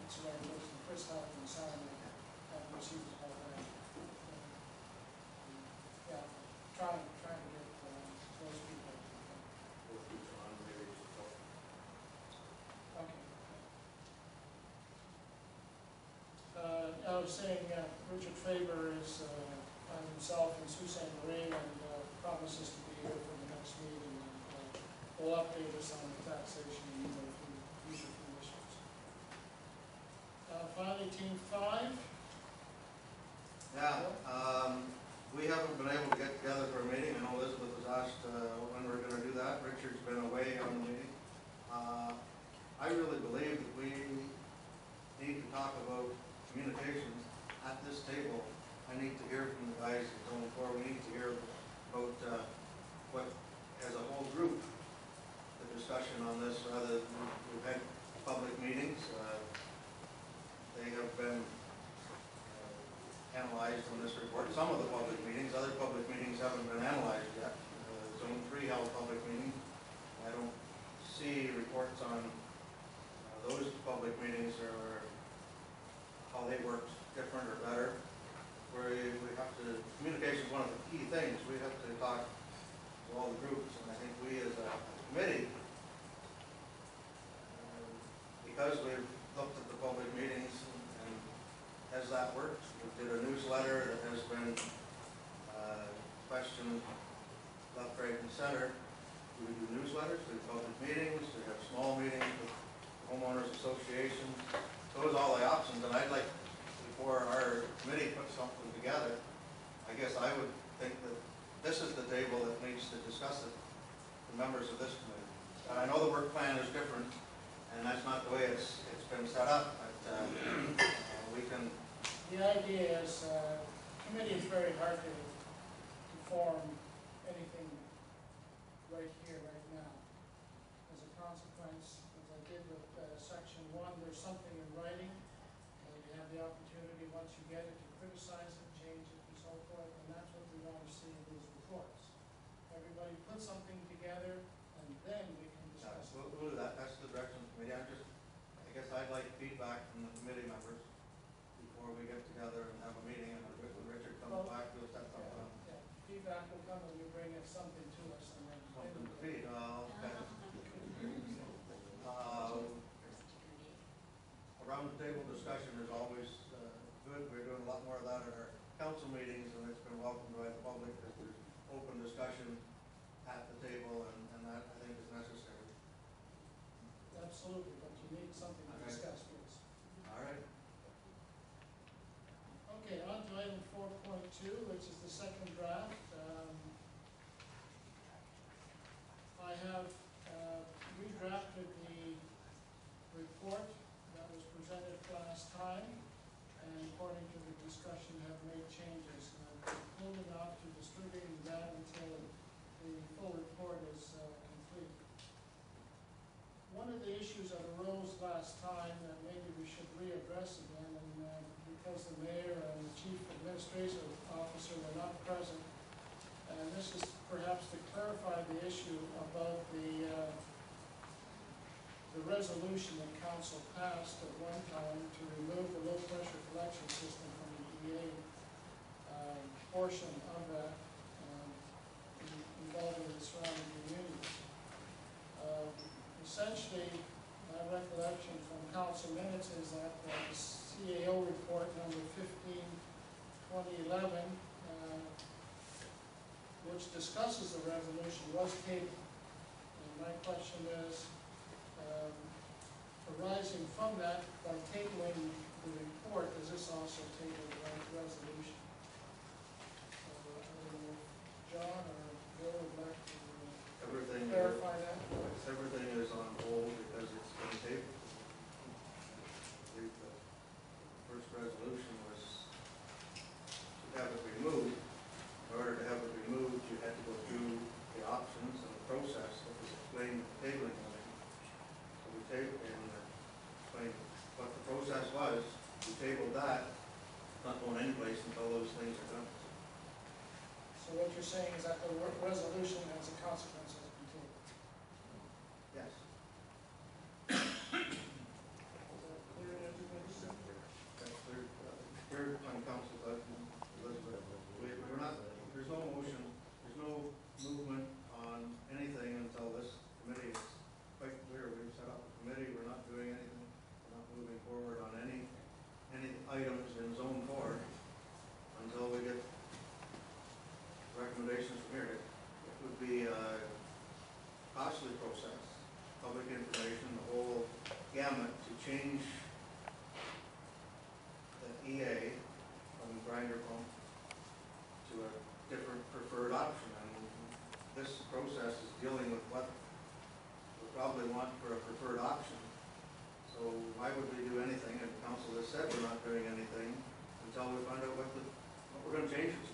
congratulations to Chris Hart and Simon having received his Hall of Fame. Yeah, trying to get those people. Okay. I was saying Richard Faber is on himself and Suzanne Marie and promises to be here for the next meeting and will update us on the taxation and future conditions. Finally, Team 5. Yeah, we haven't been able to get together for a meeting. I know Elizabeth was asked when we were going to do that. Richard's been away on the meeting. I really believe that we need to talk about communications at this table. I need to hear from the guys going forward. We need to hear about what, as a whole group, the discussion on this, rather than we've had public meetings. They have been analyzed on this report. Some of the public meetings, other public meetings haven't been analyzed yet. Zone 3 held public meetings. I don't see reports on those public meetings or how they worked different or better. We have to, communication is one of the key things. We have to talk to all the groups, and I think we as a committee, because we've looked at the public meetings and has that worked? We did a newsletter that has been questioned left, right, and center. Do we do newsletters? Do we have public meetings? Do we have small meetings with homeowners associations? Those are all the options, and I'd like, before our committee puts something together, I guess I would think that this is the table that needs to discuss it, the members of this committee. And I know the work plan is different, and that's not the way it's been set up, but we can... The idea is, committee is very hard to form anything right here, right now. As a consequence, as I did with section 1, there's something in writing. You have the opportunity, once you get it, to criticize it, change it, and so forth, and that's what we want to see in these reports. Everybody put something together, and then we can discuss it. We'll do that. That's the direction of the committee. I guess I'd like feedback from the committee members before we get together and have a meeting, and when Richard comes back, we'll set something up. Yeah. Feedback will come when you bring something to us, and then something to feed. Around the table discussion is always good. We're doing a lot more of that at our council meetings, and it's been welcomed by the public because there's open discussion at the table, and that I think is necessary. Absolutely, but you need something to discuss, please. All right. Okay, on to item 4.2, which is the second draft. I have redrafted the report that was presented last time, and according to the discussion have made changes. And I'm holding off to distributing that until the full report is complete. One of the issues that arose last time that maybe we should readdress again, and because the mayor and the chief administrative officer were not present, and this is perhaps to clarify the issue about the resolution that council passed at one time to remove the low pressure collection system from the EA portion of that involving the surrounding communities. Essentially, my recollection from council minutes is that the CAO report number 15/2011, which discusses the resolution, was tabled. And my question is, arising from that, by tabling the report, does this also table the resolution? So, I don't know if John or Bill would like to clarify that. Everything is on hold because it's been tabled. The first resolution was to have it removed. In order to have it removed, you had to go through the options and the process that was explained in the tabling meeting. So we tabled and explained what the process was. We tabled that, not going anyplace until those things are done. So what you're saying is that the resolution as a consequence has been tabled? Yes. Is that clear to everybody? doing anything. We're not moving forward on any items in zone 4 until we get recommendations from here. It would be a costly process, public information, the whole gamut to change the EA from grinder pump to a different preferred option. And this process is dealing with what we probably want for a preferred option. So why would we do anything? And the council has said we're not doing anything until we find out what we're going to change it to.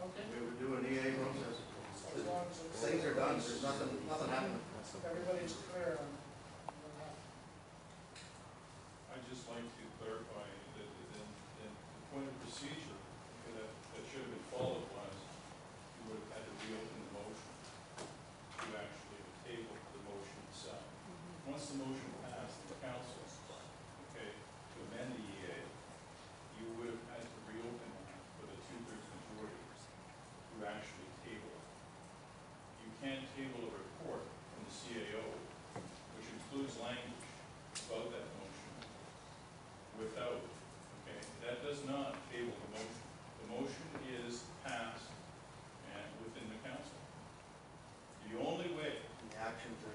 Okay. We would do an EA process. As long as it's. Things are done, there's nothing happening. Everybody's clear on that. I'd just like to clarify that the point of procedure that should have been followed was you would have had to reopen the motion to actually table the motion itself. Once the motion passed the council, okay, to amend the EA, you would have had to reopen that with a 2/3 majority to actually table it. You can't table a report from the CAO, which includes language about that motion, without, okay, that does not table the motion. The motion is passed and within the council. The only way, The action to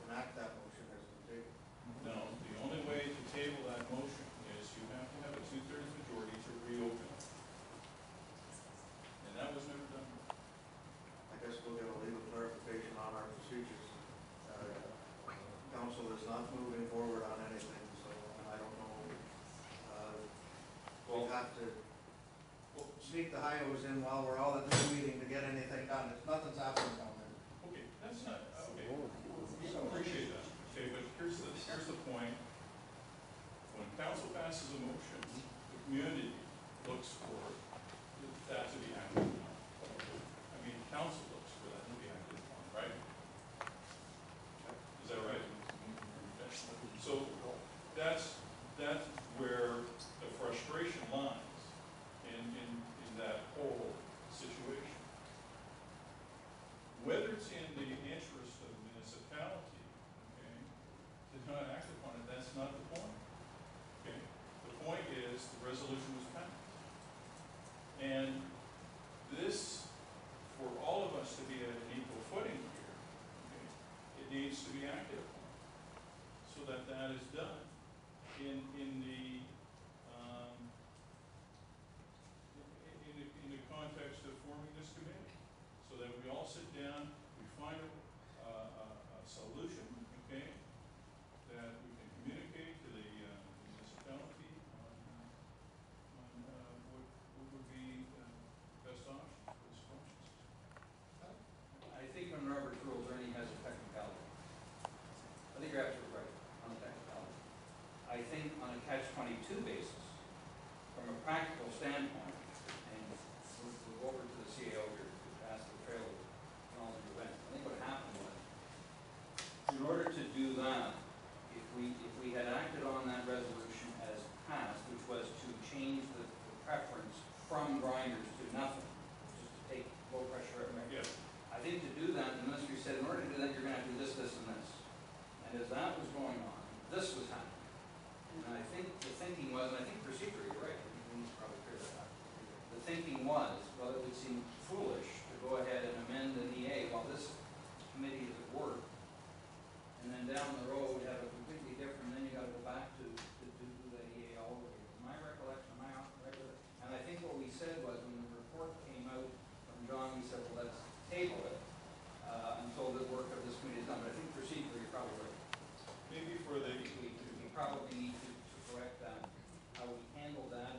enact that motion has been taken. no, the only way to table that motion is you have to have a 2/3 majority to reopen it. And that was never done. I guess we'll get a legal clarification on our procedures. Council is not moving forward on anything, so I don't know. We'll have to sneak the highways in while we're all at this meeting to get anything done. Nothing's happening down there. Okay, that's not, okay, we appreciate that, okay, but here's the point. When council passes a motion, the community looks for that to be acted upon. I mean, council looks for that to be acted upon, right? Is that right? So that's where the frustration lies in that whole situation. Whether it's in the interest of the municipality, okay, to not act upon it, that's not the point. Okay? The point is the resolution was passed. And this, for all of us to be at an equal footing here, okay, it needs to be acted upon so that that is done in the context of forming this committee, so that we all sit down, we find a solution, okay, that we can communicate to the municipality on what would be the best option for this process. I think on Robert's rules, Ernie has a technicality. I think you're absolutely right on the technicality. I think on a catch-22 basis, from a practical standpoint, and we'll go over to the CAO here to pass the trail technology event. I think what happened was, in order to do that, if we had acted on that resolution as passed, which was to change the preference from grinders to nothing, just to take low pressure at Yes. I think to do that, the ministry said, in order to do that, you're going to have to do this, this, and this. And as that was going on, this was happening. And I think the thinking was, and I think procedurally, you're right, we need to probably clear that up. The thinking was, well, it would seem foolish to go ahead and amend an EA while this committee is at work, and then down the road have a completely different, then you got to go back to do the EA all over again. My recollection, my recollection, and I think what we said was, when the report came out from John, we said, well, let's table it until the work of this committee is done. But I think procedurally, you're probably right. Maybe for the, We probably need to correct that, how we handle that